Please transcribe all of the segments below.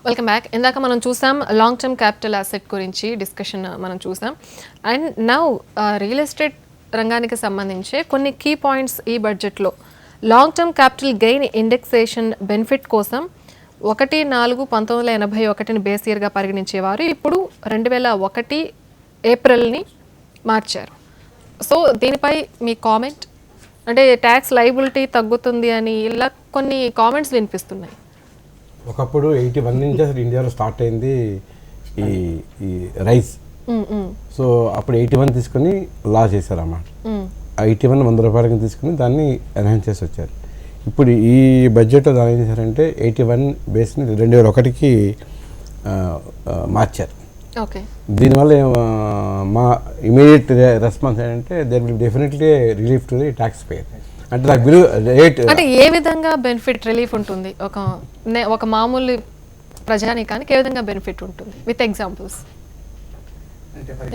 Welcome back. ఇందాక మనం చూసాం లాంగ్ టర్మ్ క్యాపిటల్ అసెట్ గురించి డిస్కషన్ మనం చూసాం. అండ్ నౌ రియల్ ఎస్టేట్ రంగానికి సంబంధించి కొన్ని కీ పాయింట్స్ ఈ బడ్జెట్లో long term capital gain indexation benefit కోసం 1/4/1981 బేస్ ఇయర్గా పరిగణించేవారు. ఇప్పుడు 2001 ఏప్రిల్ని మార్చారు. సో దీనిపై మీ కామెంట్, అంటే ట్యాక్స్ లైబిలిటీ తగ్గుతుంది అని ఇలా కొన్ని కామెంట్స్ వినిపిస్తున్నాయి. ఒకప్పుడు 81 నుంచి అసలు ఇండియాలో స్టార్ట్ అయింది ఈ రైస్. సో అప్పుడు 81 తీసుకుని లా చేశారు అన్నమాట. 81 ₹100 తీసుకుని దాన్ని ఎన్హాన్స్ చేసి వచ్చారు. ఇప్పుడు ఈ బడ్జెట్లో దాని ఏం చేశారంటే 81 బేస్ని 2001కి మార్చారు. ఓకే, దీనివల్ల మా ఇమీడియట్ రెస్పాన్స్ ఏంటంటే there will definitely relief to the tax payer. అంటే నాకు బిల్ రేట్ అంటే ఏ విధంగా బెనిఫిట్ రిలీఫ్ ఉంటుంది ఒక మామూలు ప్రజానికానికి ఏ విధంగా బెనిఫిట్ ఉంటుంది? With examples,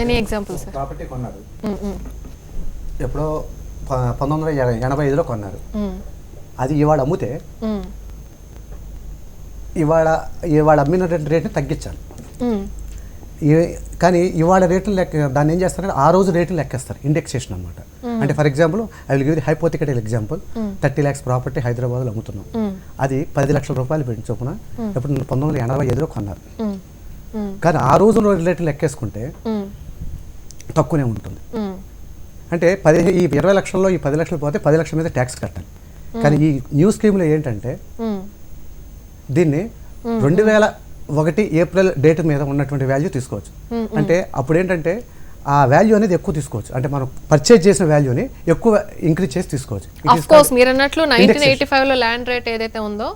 any examples? Property కొన్నారు, ఎప్పుడో 1985లో కొన్నారు. అది ఇవాళ అమ్మితే ఇవాళ అమ్మిన రేట్ని తగ్గించాలి. కానీ ఇవాళ రేట్లు దాన్ని ఏం చేస్తారంటే ఆ రోజు రేట్లు లెక్కేస్తారు, ఇండెక్సేషన్ అనమాట. అంటే for example I will give the hypothetical example. 30 lakhs property హైదరాబాద్లో అమ్ముతున్నాం. అది 10 లక్షల రూపాయలు పెట్టి చొప్పున ఇప్పుడు 1985లో కొన్నారు. కానీ ఆ రోజు రేట్లు లెక్కేసుకుంటే తక్కువనే ఉంటుంది. అంటే ఈ 20 లక్షల్లో ఈ 10 లక్షలు పోతే 10 లక్షల మీద ట్యాక్స్ కట్టాలి. కానీ ఈ న్యూ స్కీమ్లో ఏంటంటే దీన్ని 2001 ఏప్రిల్ డేట్ మీద ఉన్నటువంటి వాల్యూ తీసుకోవచ్చు. అంటే అప్పుడు ఏంటంటే ఆ వాల్యూ అనేది ఎక్కువ తీసుకోవచ్చు. అంటే మనం పర్చేజ్ చేసిన వాల్యూని ఎక్కువ ఇంక్రీజ్ చేసి తీసుకోవచ్చు. ఆఫ్ కోర్స్ మీరు అన్నట్లు 1985లో ల్యాండ్ రేట్ ఏదైతే ఉందో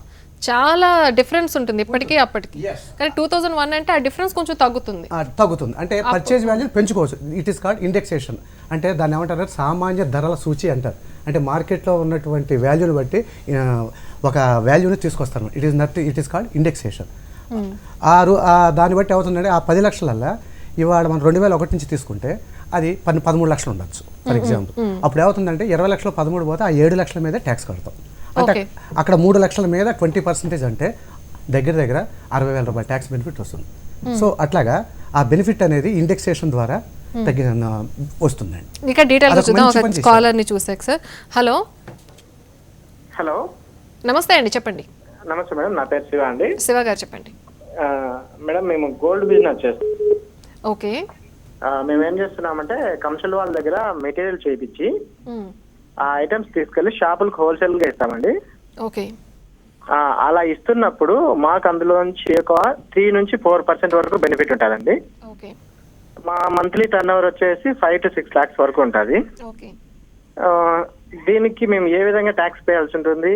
చాలా డిఫరెన్స్ ఉంటుంది ఇప్పటికీ అప్పటికి. కానీ 2001 అంటే ఆ డిఫరెన్స్ కొంచెం తగ్గుతుంది. అంటే పర్చేజ్ వాల్యూ పెంచుకోవచ్చు. It is called indexation. అంటే దాన్ని ఏమంటారు, సామాన్య ధరల సూచి అంటారు. అంటే మార్కెట్లో ఉన్నటువంటి వాల్యూని బట్టి ఒక వాల్యూని తీసుకొస్తారు. It is called indexation. దాన్ని బట్టి అవుతుందంటే ఆ 10 లక్షలల్లా ఇవాళ మనం 2001 నుంచి తీసుకుంటే అది 13 లక్షలు ఉండొచ్చు ఫర్ ఎగ్జాంపుల్. అప్పుడు ఏమవుతుందంటే 20 లక్షలు 13 పోతే ఆ 7 లక్షల మీద ట్యాక్స్ కడతాం. అంటే అక్కడ 3 లక్షల మీద 20% అంటే దగ్గర 60,000 రూపాయలు ట్యాక్స్ బెనిఫిట్ వస్తుంది. సో అట్లాగా ఆ బెనిఫిట్ అనేది ఇండెక్సేషన్ ద్వారా వస్తుందండి. ఇంకా డీటెయిల్గా చూద్దాం. ఒక కాలర్ని చూసాక సార్. హలో హలో, నమస్తే అండి, చెప్పండి. నమస్తే మేడం, నా పేరు శివ అండి. శివ గారు చెప్పండి. మేడం మేము గోల్డ్ బిజినెస్ చేస్తాం. ఓకే, మేము ఏం చేస్తున్నామంటే కమర్షియల్ వాళ్ళ దగ్గర మెటీరియల్ చేయించి ఆ ఐటమ్స్ తీసుకెళ్లి షాపులకు హోల్సేల్ గా ఇస్తామండి. ఓకే, అలా ఇస్తున్నప్పుడు మాకు అందులోంచి ఒక 3 నుంచి 4% వరకు బెనిఫిట్ ఉంటుందండి. ఓకే, మా మంత్లీ టర్న్ ఓవర్ వచ్చేసి 5 to 6 lakhs వరకు ఉంటుంది. ఓకే, దీనికి మేము ఏ విధంగా ట్యాక్స్ పేయాల్సి ఉంటుంది?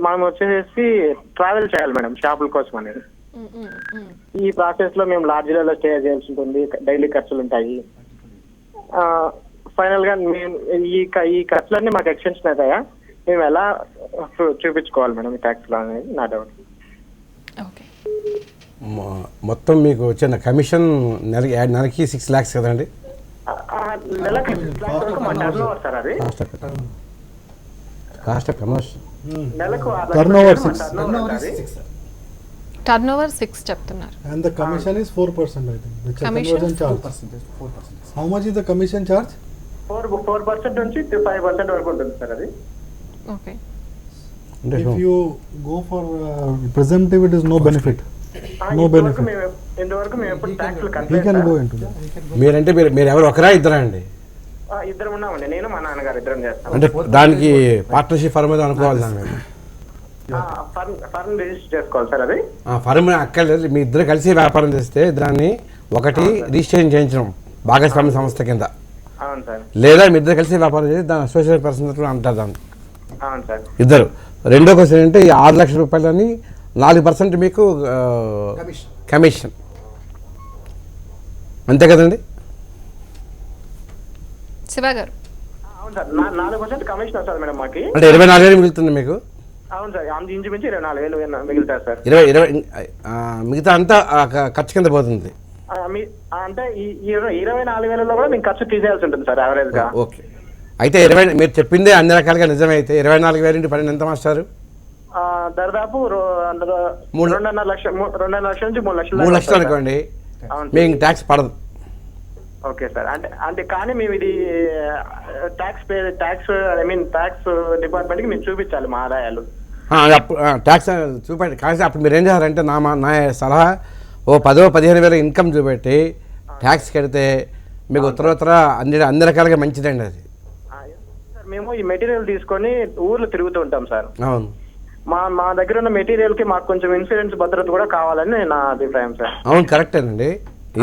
మనం వచ్చేసి ట్రావెల్ చేయాలి మేడం షాపుల కోసం అనేది. ఈ ప్రాసెస్ లో మేము లాడ్జ్లలో స్టే చేయాల్సి ఉంటుంది, డైలీ ఖర్చులు ఉంటాయి. ఫైనల్ గా మేము ఈ ఖర్చులన్నీ మాకు ఎక్స్టెన్షన్ అవుతాయా? మేము ఎలా చూపించుకోవాలి మేడం ఈ ట్యాక్స్ లో అనేది నా డౌట్. మొత్తం మీకు వచ్చిన కమిషన్ నెలకి 6 lakhs కదండి? నెలకి 6 lakhs వరకు మా టర్న్ ఓవర్ సార్. అది కాస్ట్ ఆఫ్ కమర్షియల్ నెలకు టర్న్ ఓవర్ 6 చెప్తున్నారు. and the commission is 4%, I think. Which is conversion charge. 4%. How much is the commission charge? 4% నుంచి 5% వరకు ఉంటుంది సార్ అది. Okay, If you go for presumptive, it is no benefit. No benefit. ఇంతవరకు మేము ఎప్పుడు tax We can go into that. మీరంటే మీరు ఎవరు ఒకరా ఇద్దరా అండి? ఇద్దరు ఉన్నామండి, నేను మా నాన్నగారు ఇద్దరం చేస్తాం. అంటే దానికి పార్ట్నర్షిప్ ఫర్మ్ మీద అనుకోవాలి. దాని మీద ఫర్మ్ రిజిస్టర్ చేసుకోవాలి సార్. అది ఫర్మ్ అక్కర్లేదు, మీ ఇద్దరు కలిసి వ్యాపారం చేస్తే దాన్ని ఒకటి రిజిస్ట్రేషన్ చేయించడం భాగస్వామ్య సంస్థ కింద. అవును సార్. లేదా మీ ఇద్దరు కలిసి వ్యాపారం చేసి దాని అసోసియేట్ పర్సన్ అంటారు దాన్ని. అవును సార్. ఇద్దరు. రెండో క్వశ్చన్ ఏంటంటే ఈ 6 లక్షల రూపాయలని 4% మీకు కమిషన్, అంతే కదండి శివ గారు? అవును సార్, 4% కమిషన్ వస్తుంది మేడం మాకి. అంటే 24,000 మిగులుతుంది మీకు? అవును సార్, ఇంచుమించి 24,000 మిగులుతారు సార్. 20 మిగతా అంతా ఖర్చు కింద పోతుంది. అంటే ఈ 24,000లో కూడా మీకు ఖర్చు తీసేయాల్సి ఉంటుంది సార్ యావరేజ్ గా. ఓకే, అయితే 20 మీరు చెప్పిందే అన్ని రకాలుగా నిజమైతే 24,000 × 12 ఎంత మాస్టారు? దాదాపు అందులో మూడు- 2.5 లక్షలు 2.5 లక్షల నుంచి 3 లక్షలు 3 దాకా లక్షలు వస్తుంది సార్. అనుకోండి, అవును మీకు ఇంక ట్యాక్స్ పడదు. Okay sir. అంటే కానీ మేము ఇది ట్యాక్స్ డిపార్ట్మెంట్ కి మేము చూపించాలి మా ఆదాయాలు. అప్పుడు ట్యాక్స్ చూపెట్టి కానీ అప్పుడు మీరు ఏం చేయాలంటే నా సలహా ఓ 10-15 వేల ఇన్కమ్ చూపెట్టి ట్యాక్స్ కడితే మీకు ఉత్తరోత్తర అన్ని రకాలుగా మంచిదండి అది. సార్ మేము ఈ మెటీరియల్ తీసుకొని ఊర్లో తిరుగుతూ ఉంటాం సార్. అవును మా దగ్గర ఉన్న మెటీరియల్ కి మాకు కొంచెం ఇన్సూరెన్స్ భద్రత కూడా కావాలని నా అభిప్రాయం సార్. అవును కరెక్టేనండి.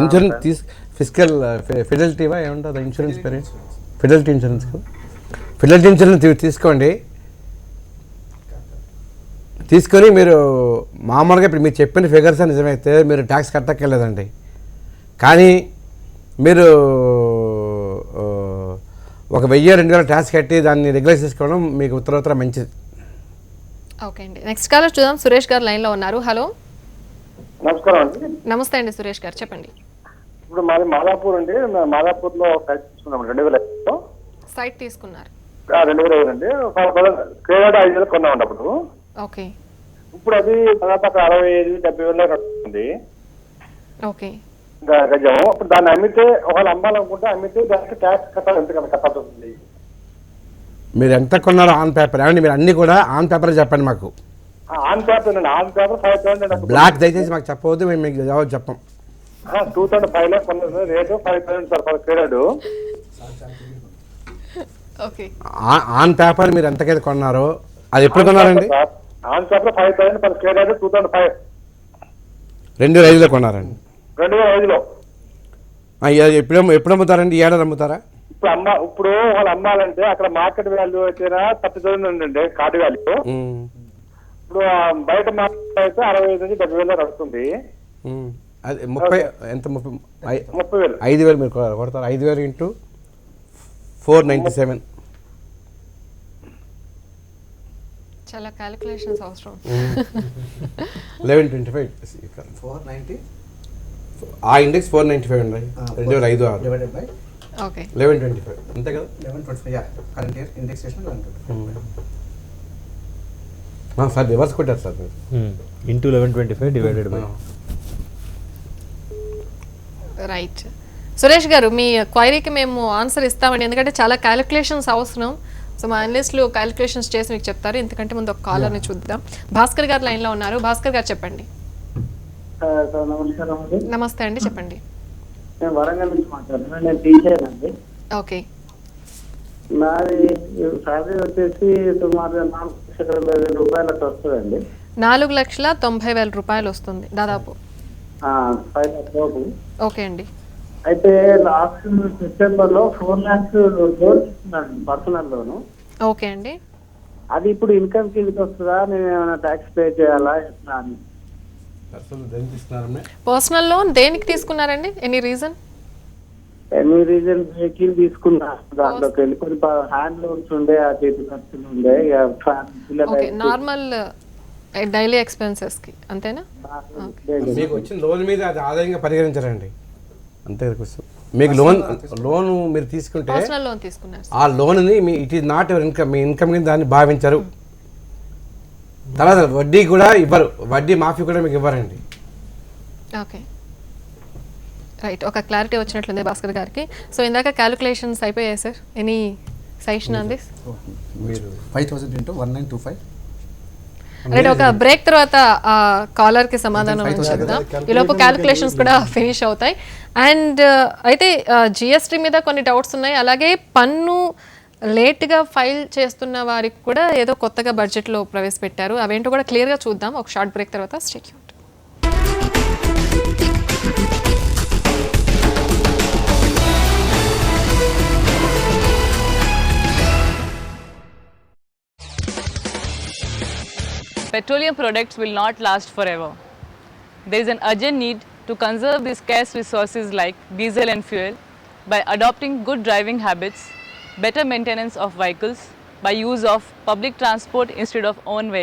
ఇన్సూరెన్స్ ఫిజికల్ ఫిడలిటీవా ఏముంటుంది ఇన్సూరెన్స్ పేరు? ఫిడలిటీ ఇన్సూరెన్స్ కదా. ఫిడలిటీ ఇన్సూరెన్స్ తీసుకోండి. తీసుకొని మీరు మామూలుగా ఇప్పుడు మీరు చెప్పిన ఫిగర్స్ నిజమైతే మీరు ట్యాక్స్ కట్టక్కర్లేదండి. కానీ మీరు ఒక 1000-2000 ట్యాక్స్ కట్టి దాన్ని రెగ్యులైజ్ చేసుకోవడం మీకు ఉత్తరోత్తర మంచిది. ఓకే అండి, నెక్స్ట్ కాలర్ చూద్దాం. సురేష్ గారు లైన్లో ఉన్నారు. హలో, నమస్కారం అండి. నమస్తే అండి సురేష్ గారు, చెప్పండి. ఇప్పుడు మాది మాదాపూర్ అండి. మాదాపూర్ లో సైట్ తీసుకున్నాం 2000 సైట్ తీసుకున్నారు. 2000 అండి. క్రెడిట్ 5,000 కొన్నామండి అప్పుడు. ఓకే ఇప్పుడు అది దాదాపు 65-70 వేల కట్టుకుంది ఓకే గజం. ఇప్పుడు దాన్ని అమ్మితే ఒకవేళ అమ్మాలనుకుంటే అమ్మితే దానికి ట్యాక్స్ కట్టాలి, ఎంత కట్టాల్సి వస్తుంది? మీరు ఎంత కొన్నారో ఆన్ పేపర్ ఏమండి, మీరు అన్నీ కూడా ఆన్ పేపర్ చెప్పండి మాకు. ఆన్ పేపర్ అండి. ఆన్ పేపర్ 5,000 బ్లాక్ దయచేసి మాకు చెప్పవద్దు, మేము మీకు జవాబు చెప్పం. 2005 లో కొన్నది rate 5,000 sir credit. Okay on paper మీరు ఎంతకైతే కొన్నారో అది ఎప్పుడు కొన్నారండి? ఆన్ పేపర్ 5,000 ఫర్ క్రెడిట్ 2005 2005లో కొన్నారండి. 2005లో. ఎప్పుడు అమ్ముతారండి? ఈ ఏడాది అమ్ముతారా? ఇప్పుడు వాళ్ళు అమ్మాలంటే అక్కడ మార్కెట్ వాల్యూ అయితేనా 30,000 ఉందండి కార్డు వాల్యూ. ఇప్పుడు బయట మార్కెట్ అయితే 65 నుంచి 70 వేలు నడుస్తుంది. అది 30 ఎంత? 30,000. 5,000 మీరు కొడతారు. 5,000 ఇంటూ 497. చాలా క్యాలిక్యులేషన్స్ అవసరం. 1125. 490 ఆ ఇండెక్స్ 495 అండి. 2005 డివైడెడ్ బై ఓకే 1125 అంతే కదా. 1125. Yeah, current year indexation 1125. Sir reverse కొట్టారు సార్ మీరు. Into 1125 divided by. Right. Suresh గారు, మీ క్వైరీకి మేము ఆన్సర్ ఇస్తామండి, ఎందుకంటే చాలా క్యాలిక్యులేషన్స్ అవసరం. సో మా అనలిస్టులు క్యాలిక్యులేషన్స్ చేసి మీకు చెప్తారు. ఎందుకంటే ముందు ఒక కాలర్ని చూద్దాం. భాస్కర్ గారు లైన్లో ఉన్నారు. భాస్కర్ గారు చెప్పండి. నమస్కారం అండి. నమస్తే అండి, చెప్పండి. నేను వరంగల్ నుంచి మాట్లాడుతున్నాను. నేను టీచర్ అండి. ఓకే నాది శాలరీ వచ్చేసి సుమారు 4,90,000 రూపాయలు అట్లా వస్తుందండి. 4,90,000 రూపాయలు వస్తుంది దాదాపు. 5 lakhs లోపు. ఓకే అండి. అయితే లాస్ట్ సెప్టెంబర్ లో 4 lakhs లోన్ ఇస్తున్నాను, పర్సనల్ లోను. ఓకే అండి. అది ఇప్పుడు ఇన్కమ్ కిందకి వస్తుందా, నేను ఏమైనా ట్యాక్స్ పే చేయాలా ఎట్లా అని? పర్సనల్ లోన్ దేనికి తీసుకున్నారండి? Any reason? Any reason vehicle తీసుకున్నా, దాంట్లోకి వెళ్ళి కొన్ని హ్యాండ్ లోన్స్ ఉండే, ఆ చేతి ఖర్చులు ఉండే, ఓకే, నార్మల్ డైలీ ఎక్స్పెన్సెస్ కి అంతేనా? మీకు వచ్చిన లోన్ మీద అది ఆదాయంగా పరిగణించారండి, అంతే కదా. మీకు లోన్ మీరు తీసుకుంటే పర్సనల్ లోన్ తీసుకున్నారు, ఆ లోన్ని me it is not your income, me income కింద దాన్ని భావించరు. తర్వాత వడ్డీ కూడా ఇవ్వరు, వడ్డీ మాఫీ కూడా మీకు ఇవ్వరండి. ఓకే రైట్, ఒక క్లారిటీ వచ్చినట్లుంది భాస్కర్ గారికి. సో ఇందాక క్యాలిక్యులేషన్స్ అయిపోయాయి sir. Any suggestion on this? మీరు 5,000 into 1925. రైట్, ఒక బ్రేక్ తర్వాత ఆ కాలర్ కి సమాధానం చెప్దాం. ఈలోపు క్యాలిక్యులేషన్స్ కూడా ఫినిష్ అవుతాయి. అండ్ అయితే జిఎస్టీ మీద కొన్ని డౌట్స్ ఉన్నాయి, అలాగే పన్ను లేట్గా ఫైల్ చేస్తున్న వారికి కూడా ఏదో కొత్తగా బడ్జెట్లో ప్రవేశపెట్టారు. అవేంటో కూడా క్లియర్గా చూద్దాం ఒక షార్ట్ బ్రేక్ తర్వాత. Stay tuned. Petroleum products will not last forever. There is an urgent need to conserve these scarce resources like diesel and fuel by adopting good driving habits, better maintenance of vehicles, by use of public transport instead of own vehicles.